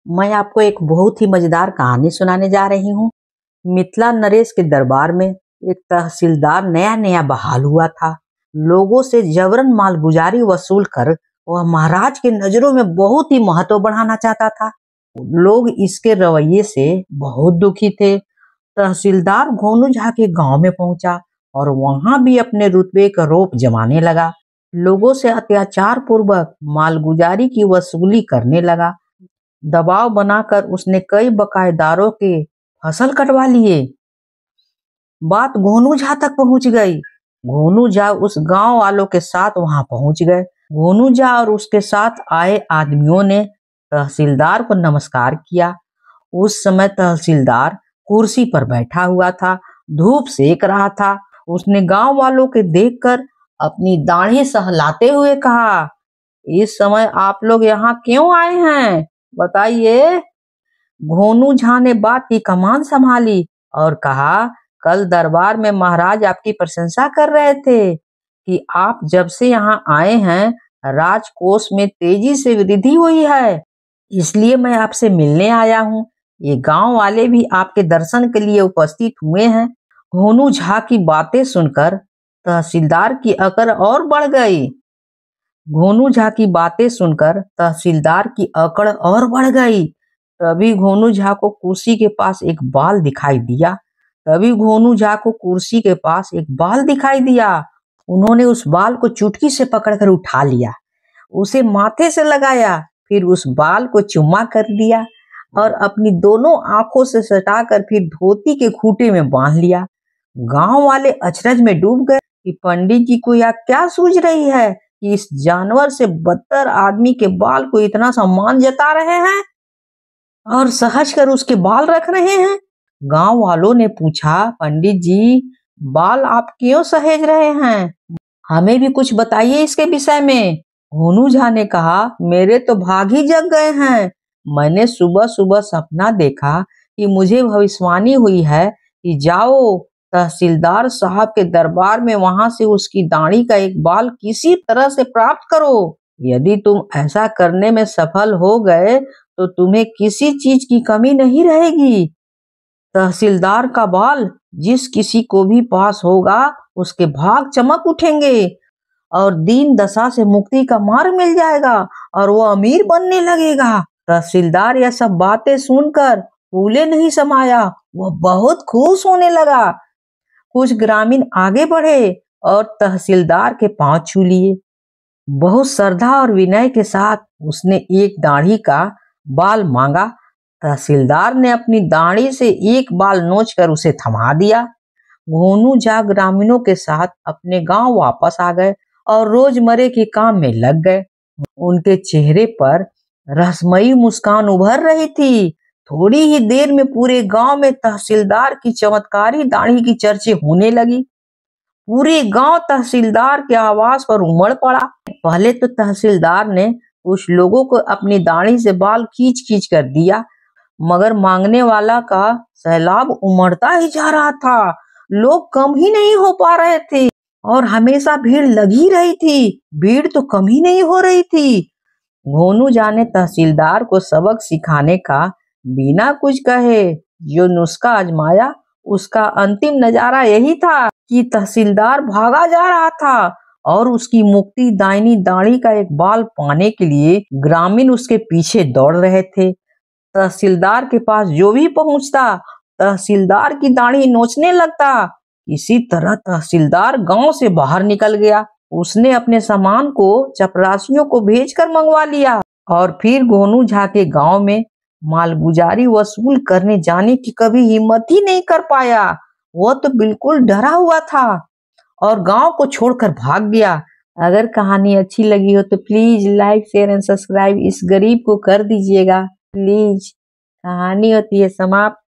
मैं आपको एक बहुत ही मजेदार कहानी सुनाने जा रही हूँ। मिथिला नरेश के दरबार में एक तहसीलदार नया नया बहाल हुआ था। लोगों से जबरन मालगुजारी वसूल कर वह महाराज के नजरों में बहुत ही महत्व बढ़ाना चाहता था। लोग इसके रवैये से बहुत दुखी थे। तहसीलदार गोनू झा के गांव में पहुंचा और वहां भी अपने रुतबे का रोप जमाने लगा। लोगों से अत्याचार पूर्वक मालगुजारी की वसूली करने लगा। दबाव बनाकर उसने कई बकायेदारों के फसल कटवा लिए। बात गोनू झा तक पहुंच गई। गोनू झा उस गांव वालों के साथ वहां पहुंच गए। गोनू झा और उसके साथ आए आदमियों ने तहसीलदार को नमस्कार किया। उस समय तहसीलदार कुर्सी पर बैठा हुआ था, धूप सेक रहा था। उसने गांव वालों के देखकर अपनी दाढ़ी सहलाते हुए कहा, इस समय आप लोग यहाँ क्यों आए हैं, बताइए। गोनू झा ने बात की कमान संभाली और कहा, कल दरबार में महाराज आपकी प्रशंसा कर रहे थे कि आप जब से यहाँ आए हैं राजकोष में तेजी से वृद्धि हुई है, इसलिए मैं आपसे मिलने आया हूँ। ये गांव वाले भी आपके दर्शन के लिए उपस्थित हुए हैं। गोनू झा की बातें सुनकर तहसीलदार की अकड़ और बढ़ गई। गोनू झा की बातें सुनकर तहसीलदार की अकड़ और बढ़ गई। तभी गोनू झा को कुर्सी के पास एक बाल दिखाई दिया। उन्होंने उस बाल को चुटकी से पकड़कर उठा लिया, उसे माथे से लगाया, फिर उस बाल को चुम्मा कर दिया और अपनी दोनों आंखों से सटाकर फिर धोती के खूंटे में बांध लिया। गांव वाले अचरज में डूब गए कि पंडित जी को यह क्या सूझ रही है कि इस जानवर से बदतर आदमी के बाल को इतना सम्मान जता रहे हैं और सहज कर उसके बाल रख रहे हैं। गांव वालों ने पूछा, पंडित जी, बाल आप क्यों सहेज रहे हैं? हमें भी कुछ बताइए इसके विषय में। गोनू झा ने कहा, मेरे तो भाग ही जग गए हैं। मैंने सुबह सुबह सपना देखा कि मुझे भविष्यवाणी हुई है कि जाओ तहसीलदार साहब के दरबार में, वहां से उसकी दाढ़ी का एक बाल किसी तरह से प्राप्त करो। यदि तुम ऐसा करने में सफल हो गए तो तुम्हें किसी चीज की कमी नहीं रहेगी। तहसीलदार का बाल जिस किसी को भी पास होगा उसके भाग चमक उठेंगे और दीन दशा से मुक्ति का मार्ग मिल जाएगा और वो अमीर बनने लगेगा। तहसीलदार यह सब बातें सुनकर फूले नहीं समाया, वह बहुत खुश होने लगा। कुछ ग्रामीण आगे बढ़े और तहसीलदार के पांव छू लिए। बहुत श्रद्धा और विनय के साथ उसने एक दाढ़ी का बाल मांगा। तहसीलदार ने अपनी दाढ़ी से एक बाल नोचकर उसे थमा दिया। गोनू झा ग्रामीणों के साथ अपने गांव वापस आ गए और रोजमर्रे के काम में लग गए। उनके चेहरे पर रहस्यमयी मुस्कान उभर रही थी। थोड़ी ही देर में पूरे गांव में तहसीलदार की चमत्कारी दाढ़ी की चर्चे होने लगी। पूरे गांव तहसीलदार के आवास पर उमड़ पड़ा। पहले तो तहसीलदार ने कुछ लोगों को अपनी दाढ़ी से बाल खींच खींच कर दिया, मगर मांगने वाला का सैलाब उमड़ता ही जा रहा था। लोग कम ही नहीं हो पा रहे थे और हमेशा भीड़ लगी रही थी। भीड़ तो कम ही नहीं हो रही थी। गोनू झा ने तहसीलदार को सबक सिखाने का बिना कुछ कहे जो नुस्खा आजमाया, उसका अंतिम नजारा यही था कि तहसीलदार भागा जा रहा था और उसकी मुक्ति दाहिनी दाढ़ी का एक बाल पाने के लिए ग्रामीण उसके पीछे दौड़ रहे थे। तहसीलदार के पास जो भी पहुंचता तहसीलदार की दाढ़ी नोचने लगता। इसी तरह तहसीलदार गांव से बाहर निकल गया। उसने अपने सामान को चपरासियों को भेजकर मंगवा लिया और फिर गोनू झा के गांव में मालगुजारी वसूल करने जाने की कभी हिम्मत ही नहीं कर पाया। वह तो बिल्कुल डरा हुआ था और गांव को छोड़कर भाग गया। अगर कहानी अच्छी लगी हो तो please like, share and subscribe इस गरीब को कर दीजिएगा प्लीज। कहानी होती है समाप्त।